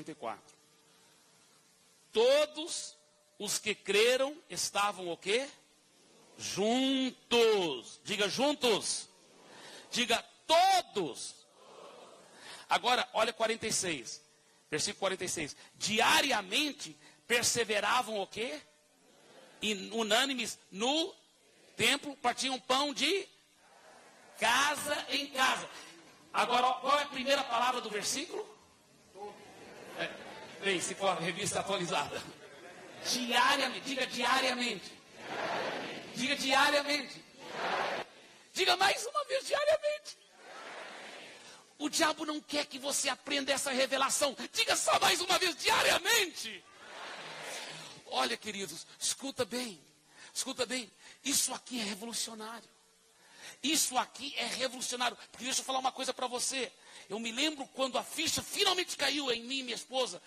44. Todos os que creram estavam o quê? Juntos. Diga juntos. Diga todos. Agora, olha 46. Versículo 46. Diariamente perseveravam o quê? Unânimes no templo, partiam pão de casa em casa. Agora, qual é a primeira palavra do versículo? Bem, se for revista atualizada. Diariamente, diga diariamente. Diga diariamente. Diga mais uma vez, diariamente. O diabo não quer que você aprenda essa revelação. Diga só mais uma vez, diariamente. Olha, queridos, escuta bem. Escuta bem. Isso aqui é revolucionário. Isso aqui é revolucionário. Porque deixa eu falar uma coisa para você. Eu me lembro quando a ficha finalmente caiu em mim e minha esposa.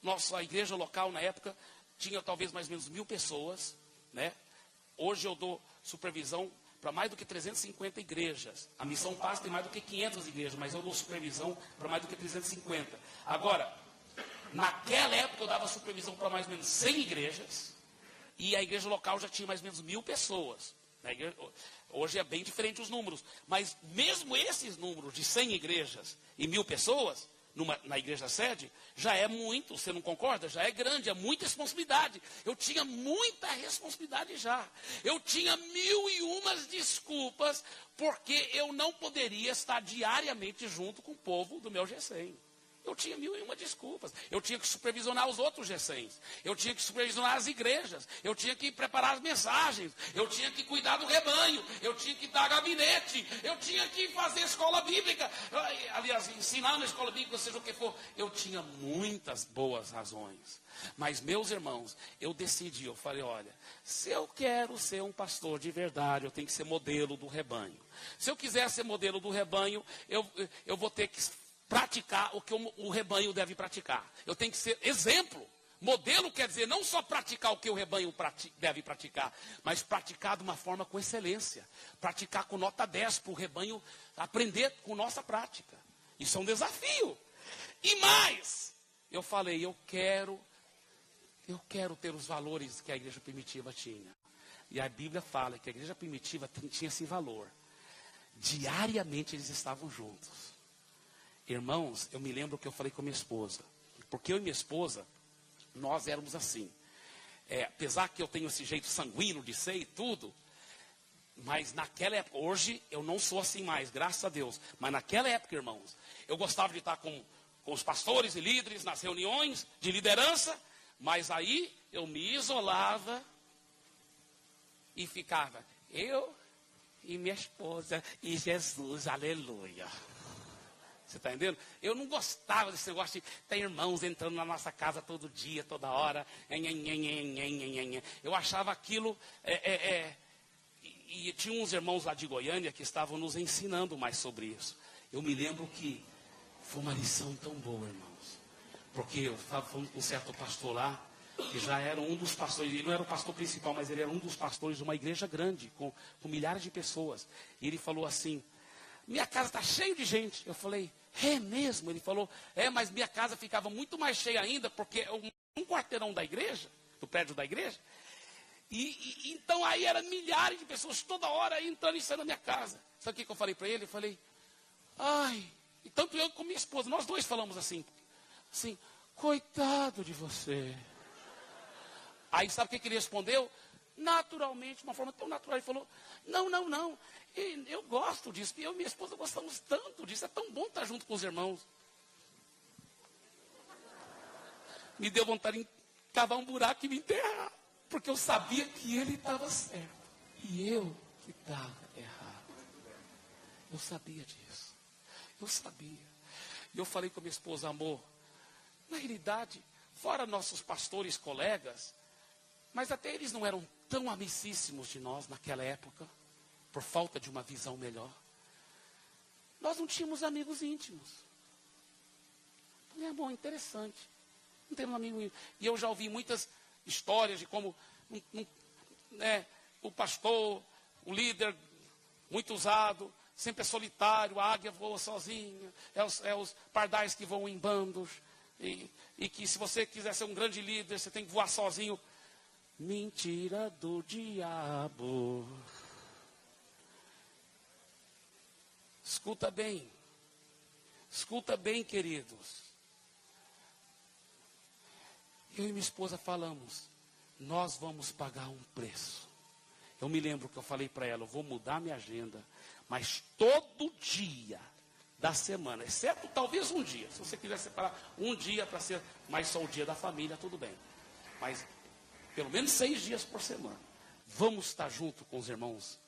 Nossa igreja local na época tinha talvez mais ou menos 1.000 pessoas, né? Hoje eu dou supervisão para mais do que 350 igrejas. A Missão Paz tem mais do que 500 igrejas, mas eu dou supervisão para mais do que 350. Agora, naquela época eu dava supervisão para mais ou menos 100 igrejas, e a igreja local já tinha mais ou menos 1.000 pessoas. Hoje é bem diferente os números, mas mesmo esses números de 100 igrejas e 1.000 pessoas, na igreja sede, já é muito, você não concorda? Já é grande, é muita responsabilidade. Eu tinha muita responsabilidade já. Eu tinha 1.001 desculpas, porque eu não poderia estar diariamente junto com o povo do meu G100. Eu tinha 1.001 desculpas. Eu tinha que supervisionar os outros G100s. Eu tinha que supervisionar as igrejas. Eu tinha que preparar as mensagens. Eu tinha que cuidar do rebanho. Eu tinha que dar gabinete. Eu tinha que fazer escola bíblica. Aliás, ensinar na escola bíblica, seja o que for. Eu tinha muitas boas razões. Mas, meus irmãos, eu decidi, eu falei, olha, se eu quero ser um pastor de verdade, eu tenho que ser modelo do rebanho. Se eu quiser ser modelo do rebanho, eu vou ter que praticar o que o rebanho deve praticar. Eu tenho que ser exemplo. Modelo quer dizer não só praticar o que o rebanho deve praticar, mas praticar de uma forma com excelência. Praticar com nota 10 para o rebanho aprender com nossa prática. Isso é um desafio. E mais, eu falei, eu quero ter os valores que a igreja primitiva tinha. E a Bíblia fala que a igreja primitiva tinha esse valor. Diariamente eles estavam juntos. Irmãos, eu me lembro que eu falei com a minha esposa. Porque eu e minha esposa, nós éramos assim. Apesar que eu tenho esse jeito sanguíneo de ser e tudo, mas naquela época, hoje eu não sou assim mais, graças a Deus. Mas naquela época, irmãos, eu gostava de estar com os pastores e líderes nas reuniões de liderança, mas aí eu me isolava e ficava eu e minha esposa e Jesus, aleluia. Você está entendendo? Eu não gostava desse negócio de ter irmãos entrando na nossa casa todo dia, toda hora. Eu achava aquilo... E tinha uns irmãos lá de Goiânia que estavam nos ensinando mais sobre isso. Eu me lembro que foi uma lição tão boa, irmãos. Porque eu estava falando com um certo pastor lá, que já era um dos pastores, ele não era o pastor principal, mas ele era um dos pastores de uma igreja grande, com milhares de pessoas. E ele falou assim, minha casa está cheia de gente. Eu falei, é mesmo? Ele falou, mas minha casa ficava muito mais cheia ainda, porque um quarteirão da igreja, do prédio da igreja, e então aí eram milhares de pessoas toda hora entrando e saindo da minha casa. Sabe o que eu falei para ele? Eu falei, e tanto eu como minha esposa, nós dois falamos assim, coitado de você. Aí sabe o que ele respondeu? Naturalmente, de uma forma tão natural, ele falou, não, eu gosto disso, eu e minha esposa gostamos tanto disso, é tão bom estar junto com os irmãos. Me deu vontade de cavar um buraco e me enterrar, porque eu sabia que ele estava certo, e eu que estava errado. Eu sabia disso, eu sabia. E eu falei com a minha esposa, amor, na realidade, fora nossos pastores, colegas, mas até eles não eram tão amicíssimos de nós naquela época, por falta de uma visão melhor. Nós não tínhamos amigos íntimos. Falei, amor, interessante. Não temos amigo íntimo. E eu já ouvi muitas histórias de como o pastor, o líder, muito usado, sempre é solitário, a águia voa sozinha, é os pardais que voam em bandos, e que se você quiser ser um grande líder, você tem que voar sozinho. Mentira do diabo. Escuta bem, queridos. Eu e minha esposa falamos, nós vamos pagar um preço. Eu me lembro que eu falei para ela, eu vou mudar minha agenda, mas todo dia da semana, exceto talvez um dia, se você quiser separar um dia para ser mais só o dia da família, tudo bem. Mas pelo menos 6 dias por semana, vamos estar junto com os irmãos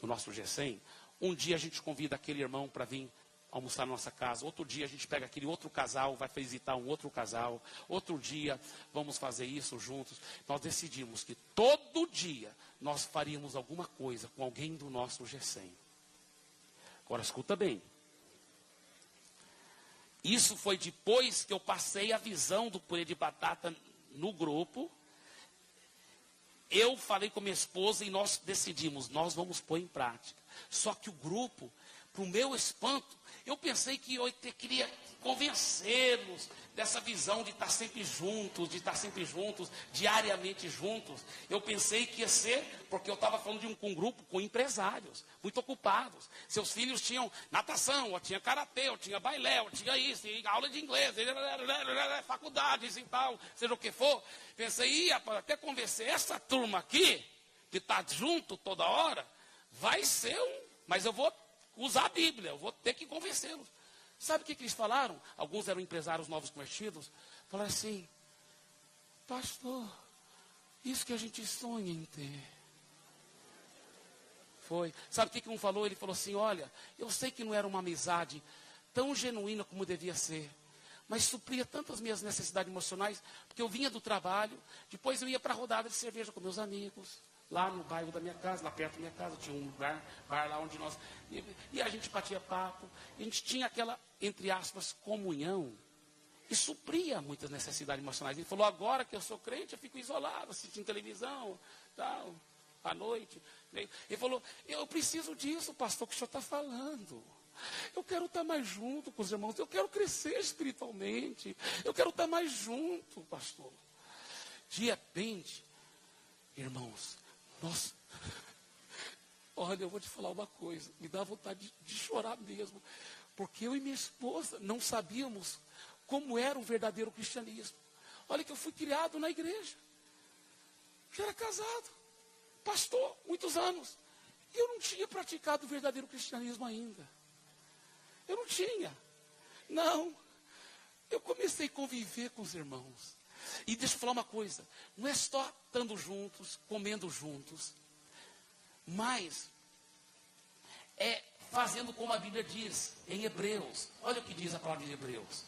do nosso G100. Um dia a gente convida aquele irmão para vir almoçar na nossa casa. Outro dia a gente pega aquele outro casal, vai visitar um outro casal. Outro dia vamos fazer isso juntos. Nós decidimos que todo dia nós faríamos alguma coisa com alguém do nosso G100. Agora escuta bem. Isso foi depois que eu passei a visão do purê de batata no grupo. Eu falei com minha esposa e nós decidimos, nós vamos pôr em prática. Só que o grupo, para o meu espanto, eu pensei que eu queria convencê-los dessa visão de estar sempre juntos, diariamente juntos. Eu pensei que ia ser, porque eu estava falando com um grupo com empresários, muito ocupados. Seus filhos tinham natação, ou tinha karatê, ou tinha bailé, ou tinha isso, aula de inglês, faculdades e tal, seja o que for. Pensei, até convencer essa turma aqui, de estar junto toda hora, vai ser mas eu vou usar a Bíblia, eu vou ter que convencê-los. Sabe o que eles falaram? Alguns eram empresários novos convertidos. Falaram assim, pastor, isso que a gente sonha em ter. Foi. Sabe o que um falou? Ele falou assim, olha, eu sei que não era uma amizade tão genuína como devia ser, mas supria tantas minhas necessidades emocionais, porque eu vinha do trabalho, depois eu ia para a rodada de cerveja com meus amigos, lá no bairro da minha casa, lá perto da minha casa, tinha um bar lá onde nós... E a gente batia papo, a gente tinha aquela, entre aspas, comunhão, e supria muitas necessidades emocionais. Ele falou, agora que eu sou crente, eu fico isolado, assistindo televisão, tal, à noite. Ele falou, eu preciso disso, pastor, que o senhor está falando. Eu quero estar mais junto com os irmãos, eu quero crescer espiritualmente, eu quero estar mais junto, pastor. De repente, irmãos, nossa, olha, eu vou te falar uma coisa, me dá vontade de chorar mesmo, porque eu e minha esposa não sabíamos como era o verdadeiro cristianismo. Olha que eu fui criado na igreja, já era casado, pastor, muitos anos, e eu não tinha praticado o verdadeiro cristianismo ainda. Eu não tinha, não, eu comecei a conviver com os irmãos. E deixa eu falar uma coisa, não é só estando juntos, comendo juntos, mas é fazendo como a Bíblia diz em Hebreus. Olha o que diz a palavra de Hebreus.